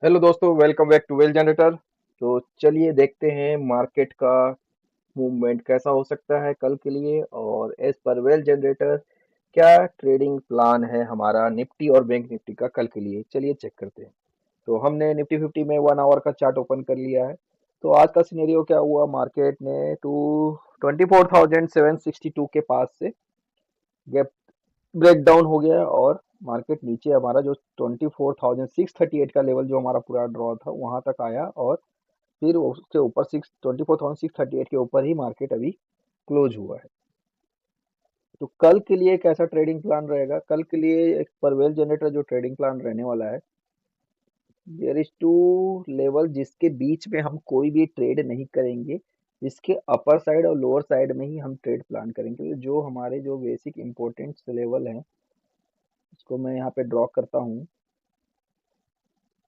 Hello दोस्तों, welcome back to Wealth Generator. तो चलिए देखते हैं मार्केट का मूवमेंट कैसा हो सकता है कल के लिए। और एज पर वेल जनरेटर क्या ट्रेडिंग प्लान है हमारा निफ्टी और बैंक निफ्टी का कल के लिए, चलिए चेक करते हैं। तो हमने निफ्टी फिफ्टी में 1 आवर का चार्ट ओपन कर लिया है। तो आज का सिनेरियो क्या हुआ, मार्केट ने टू 24,762 के पास से गैप ब्रेक डाउन हो गया और मार्केट नीचे हमारा जो 24,638 का लेवल जो हमारा पूरा ड्रॉ था वहां तक आया, और फिर उसके ऊपर 24,638 के ऊपर ही मार्केट अभी क्लोज हुआ है। तो कल के लिए कैसा ट्रेडिंग प्लान रहेगा, कल के लिए एक परवेल जनरेटर जो ट्रेडिंग प्लान रहने वाला है, देयर इज टू लेवल जिसके बीच में हम कोई भी ट्रेड नहीं करेंगे। जिसके अपर साइड और लोअर साइड में ही हम ट्रेड प्लान करेंगे। जो हमारे जो बेसिक इंपॉर्टेंट लेवल हैं इसको मैं यहाँ पे ड्रॉ करता हूँ।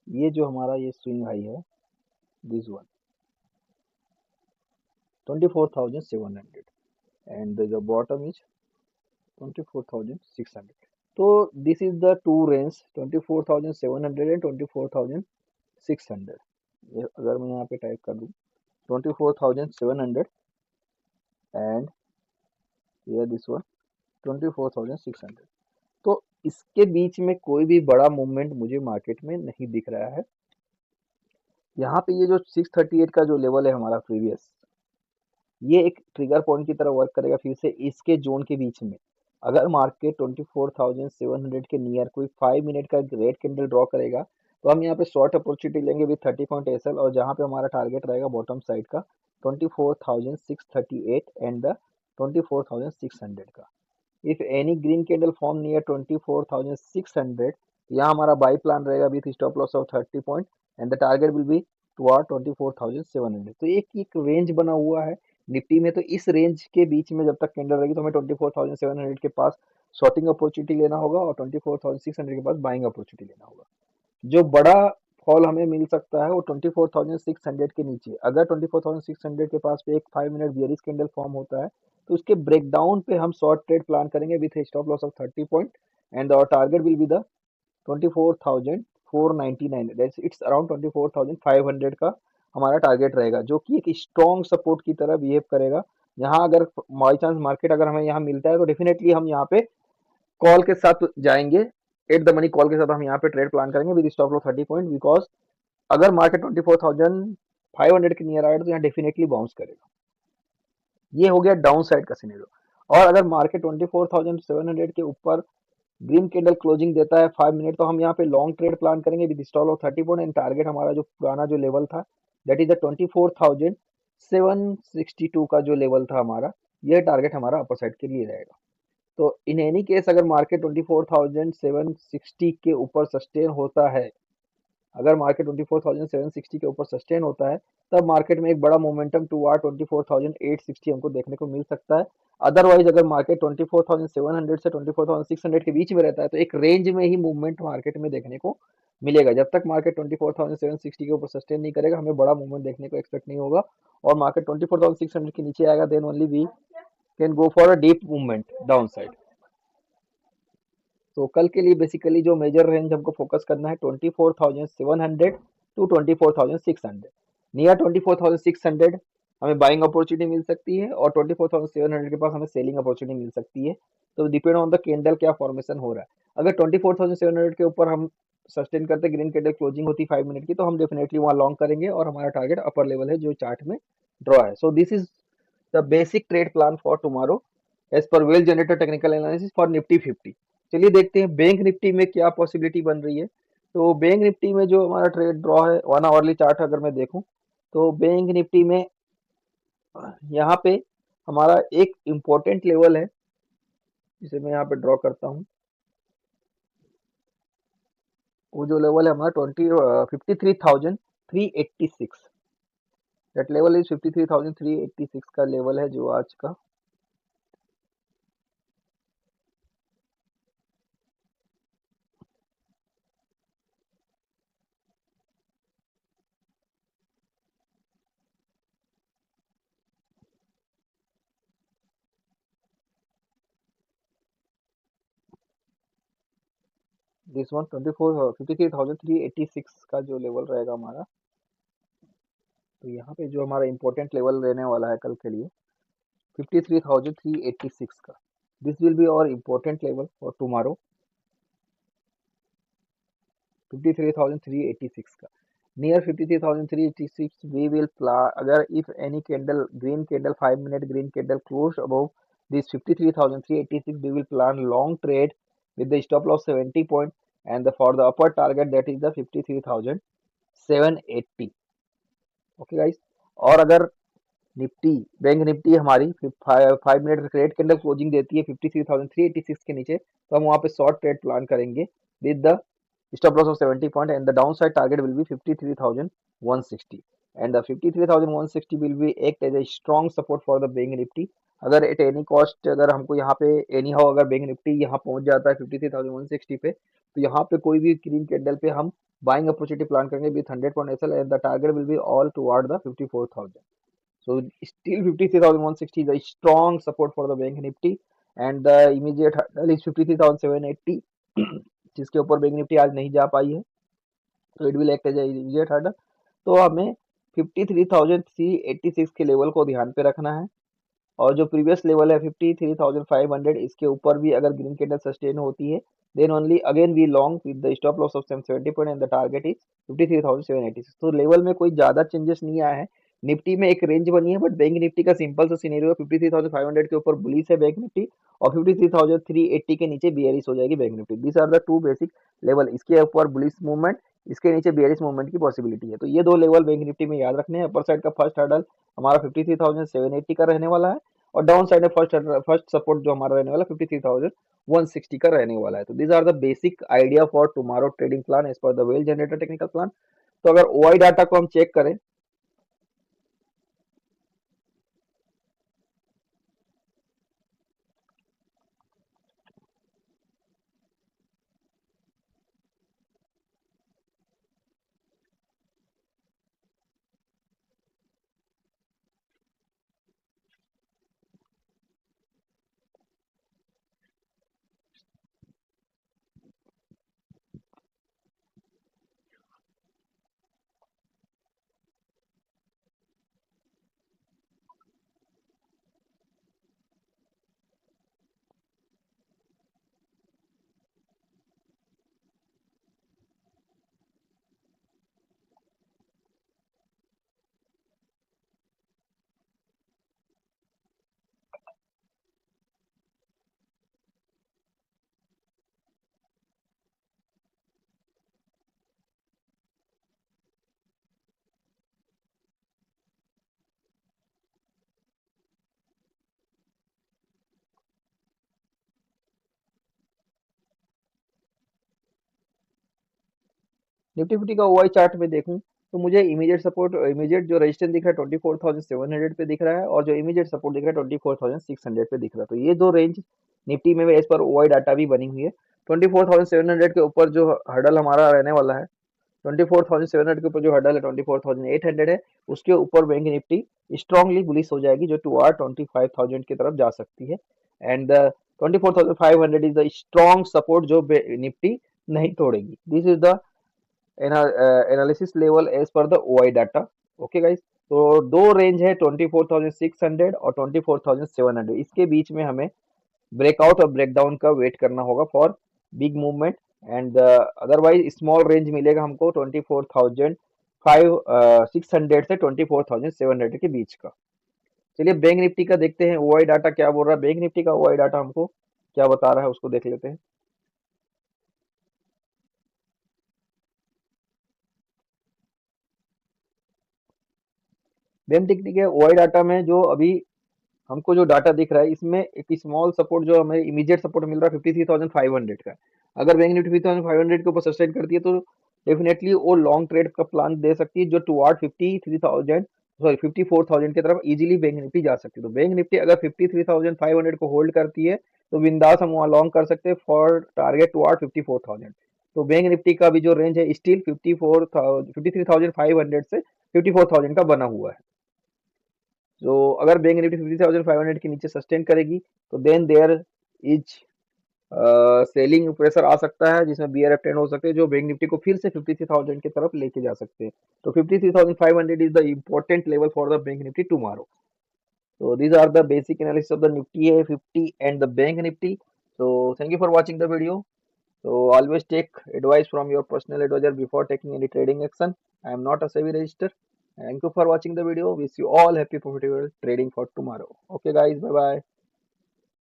ये जो हमारा ये स्विंग हाई है, this one 24,700, and the bottom is 24,600। तो this is the two range 24,700 and 24,600। ये अगर मैं यहाँ पे टाइप कर दूँ 24,700 एंड ये दिस वन 24,600। तो इसके बीच में कोई भी बड़ा मूवमेंट मुझे मार्केट में नहीं दिख रहा है। यहाँ पे ये जो 638 का जो लेवल है हमारा प्रीवियस, ये एक ट्रिगर पॉइंट की तरह वर्क करेगा फिर से इसके जोन के बीच में। अगर मार्केट 24,700 के नियर कोई 5 मिनट का रेड कैंडल ड्रॉ करेगा तो हम यहाँ पे शॉर्ट अपॉर्चुनिटी लेंगे विद 30 पॉइंट एसएल, और जहाँ पे हमारा टारगेट रहेगा बॉटम साइड का 24,638 एंड द 24,600 का। If any green candle form near 24,600, यहाँ हमारा बाई प्लान रहेगा with stop loss of 30 point and the target will B toward 24,700। तो एक रेंज बना हुआ है निफ्टी में। तो इस रेंज के बीच में जब तक कैंडल रहेगी तो हमें 24,700 के पास शॉर्टिंग अपॉर्चुनिटी लेना होगा और 24,600 के पास बाइंग अपॉर्चुनिटी लेना होगा। जो बड़ा फॉल हमें मिल सकता है वो 24,600 के नीचे। अगर 24,600 के पास पे एक 5 मिनट बियरिश कैंडल फॉर्म होता है तो उसके ब्रेकडाउन पे हम शॉर्ट ट्रेड प्लान करेंगे with stop loss of 30 point and our target will be the 24,499, that's it's around 24,500 का हमारा टारगेट रहेगा, जो कि एक स्ट्रॉन्ग सपोर्ट की तरह बिहेव करेगा। यहाँ अगर बाई चांस मार्केट अगर हमें यहाँ मिलता है तो डेफिनेटली हम यहाँ पे कॉल के साथ जाएंगे। एट द मनी कॉल के साथ हम यहाँ पे ट्रेड प्लान करेंगे with stop loss 30 point, because अगर मार्केट 24,500 के नियर आए तो यहाँ डेफिनेटली बाउंस करेगा। ये हो गया डाउन साइड का सिनेरियो। और अगर मार्केट 24,700 के ऊपर ग्रीन कैंडल क्लोजिंग देता है 5 मिनट, तो हम यहाँ पे लॉन्ग ट्रेड प्लान करेंगे with stop of 30 point and target हमारा जो पुराना जो लेवल था दैट इज द 24,762 का जो लेवल था हमारा, यह टारगेट हमारा अपर साइड के लिए रहेगा। तो इन एनी केस अगर मार्केट 24,760 के ऊपर सस्टेन होता है, अगर मार्केट 24,760 के ऊपर सस्टेन होता है तब मार्केट में एक बड़ा मोमेंटम टू आर 24,860 हमको देखने को मिल सकता है। अदरवाइज अगर मार्केट 24,700 से 24,600 के बीच में रहता है तो एक रेंज में ही मूवमेंट मार्केट में देखने को मिलेगा। जब तक मार्केट 24,760 के ऊपर सस्टेन नहीं करेगा हमें बड़ा मूवमेंट देखने को एक्सपेक्ट नहीं होगा। और मार्केट 24,600 के नीचे आएगा then only we can go for a deep movement down side. तो कल के लिए बेसिकली जो मेजर रेंज हमको फोकस करना है 24,700 टू 24,600। नियर 24,600 हमें बाइंग अपॉर्चुनिटी मिल सकती है और 24,700 के पास हमें सेलिंग अपॉर्चुनिटी मिल सकती है। तो डिपेंड ऑन द कैंडल क्या फॉर्मेशन हो रहा है। अगर 24,700 के ऊपर हम सस्टेन करते ग्रीन कैंडल क्लोजिंग होती 5 मिनट की तो हम डेफिनेटली वहाँ लॉन्ग करेंगे और हमारा टारगेट अपर लेवल है जो चार्ट में ड्रॉ है। So this is the basic trade plan for tomorrow as per well generated technical analysis for Nifty 50। चलिए देखते हैं बैंक निफ्टी में क्या पॉसिबिलिटी बन रही है। तो बैंक निफ्टी में जो हमारा ट्रेड ड्रॉ है 1 आवरली चार्ट अगर मैं देखूं तो बैंक निफ्टी में यहाँ पे हमारा एक इम्पोर्टेंट लेवल है जिसे मैं यहाँ पे ड्रॉ करता हूँ। वो जो लेवल है हमारा 53,386। दैट लेवल इज 53,386 का लेवल है जो आज का। दिस वन 53,386 का जो लेवल रहेगा हमारा, तो यहाँ पे जो हमारा इंपॉर्टेंट लेवल रहने वाला है कल के लिए 53,386 का, दिस विल बी और इम्पोर्टेंट लेवल फॉर टुमारो 53,386 का। नियर 53,386 वी विल अगर if any candle green candle 5 minute green candle close above this 53,386 we will plan long trade with the stop loss 70 point and for the upper target that is the 53,780। Okay guys, और अगर Nifty bank Nifty हमारी 5 minute red candle closing देती है 53,386 के नीचे, तो हम वहां पे शॉर्ट ट्रेड प्लान करेंगे with the stop loss of 70 point and the downside target will be 53,160 and the 53,160 will be act as a strong support for the bank Nifty. अगर एट एनी कॉस्ट अगर हमको यहाँ पे any how अगर bank Nifty यहाँ पहुंच जाता है 53,160 पे, तो यहाँ पे कोई भी ग्रीन कैंडल पे हम बाइंग अपॉर्चुनिटी प्लान करेंगे with 100 point SL and the target will be all toward the 54,000। So still 53,160 is a strong support for the bank nifty and the immediate hurdle is 53,780 जिसके ऊपर bank Nifty आज नहीं जा पाई है, तो it will act as immediate hurdle. तो हमें 53,386 के लेवल को ध्यान पे रखना है, और जो प्रीवियस लेवल है 53,500 इसके ऊपर भी अगर ग्रीन कैंडल सस्टेन होती है then only again we long with the stop loss of 70 point and the target is 53,786। तो लेवल में कोई ज्यादा चेंजेस नहीं आया है। निफ्टी में एक रेंज बनी है, बट बैंक निफ्टी का सिंपल सा सिनेरियो 53,500 के ऊपर बुलिश है बैंक निफ्टी और 53,380 के नीचे बियरिश हो जाएगी Bank Nifty. This are the two basic level, इसके ऊपर बुलिश मूवमेंट, इसके नीचे बियरिश मूवमेंट की पॉसिबिलिटी है। तो ये दो लेवल बैंक निफ्टी में याद रखने हैं। अपर साइड का फर्स्ट हर्डल हमारा 53,780 का रहने वाला है और डाउन साइड में फर्स्ट सपोर्ट जो हमारा रहने वाला 53,160 का रहने वाला है। तो these are the basic idea for tomorrow trading plan as per the Wealth Generator technical plan. तो अगर ओआई डाटा को हम चेक करें, निफ्टी फिफ्टी का ओआई चार्ट में देखूं तो मुझे इमीडिएट सपोर्ट, इमीडिएट जो रेजिस्टेंस दिख रहा है 24,700 पे दिख रहा है और जो इमीडिएट सपोर्ट दिख रहा है 24,600 पे दिख रहा है। तो ये दो रेंज निफ्टी में एज पर ओआई डाटा भी बनी हुई है। 24,700 के ऊपर जो हर्डल हमारा रहने वाला है, 24,700 के ऊपर जो हर्डल है 24,800 है, उसके ऊपर बैंक निफ्टी स्ट्रांगली बुलिश हो जाएगी जो टुवर्ड 25,000 की तरफ जा सकती है। And 24,500 is the strong support जो निफ्टी नहीं तोड़ेगी। This is the analysis level as per the OI data. Okay guys, तो दो रेंज है 24,600 और 24,700, इसके बीच में हमें ब्रेकआउट और ब्रेकडाउन का वेट करना होगा for big movement. And otherwise small range मिलेगा हमको 24,600 से 24,700 के बीच का। चलिए बैंक निफ्टी का देखते हैं ओआई डाटा क्या बोल रहा है। बैंक निफ्टी का ओआई डाटा हमको क्या बता रहा है उसको देख लेते हैं। बैंक निफ्टी के ओआई डाटा में जो अभी हमको जो डाटा दिख रहा है इसमें एक स्मॉल सपोर्ट जो हमें इमीडिएट सपोर्ट मिल रहा है 53,500 का। अगर बैंक निफ्टी 53,500 के ऊपर सस्टेन करती है तो डेफिनेटली वो लॉन्ग ट्रेड का प्लान दे सकती है जो टुवर्ड 53,000 सॉरी 54,000 की तरफ इजीली बैंक निफ्टी जा सकती है। तो बैंक निफ्टी अगर 53,500 को होल्ड करती है तो बिंदास हम वहाँ लॉन्ग कर सकते हैं फॉर टारगेट टुवर्ड 54,000। तो बैंक निफ्टी का भी जो रेंज है स्टिल 53,500 से 54,000 का बना हुआ है। तो अगर बैंक निफ्टी 50,500 के नीचे सस्टेन करेगी तो then there is selling pressure आ सकता है जिसमें बियर ट्रेंड हो सकते हैं जो बैंक निफ्टी को फिर से 53,000 की तरफ लेके जा सकते हैं। तो 53,500 is the important level for the bank Nifty tomorrow. So these are the basic analysis of the Nifty A50 and the Bank Nifty. So thank you for watching the video. So always take advice from your personal advisor before taking any trading action. I am not a savvy register. Thank you for watching the video. Wish you all happy profitable trading for tomorrow. Okay guys, bye bye.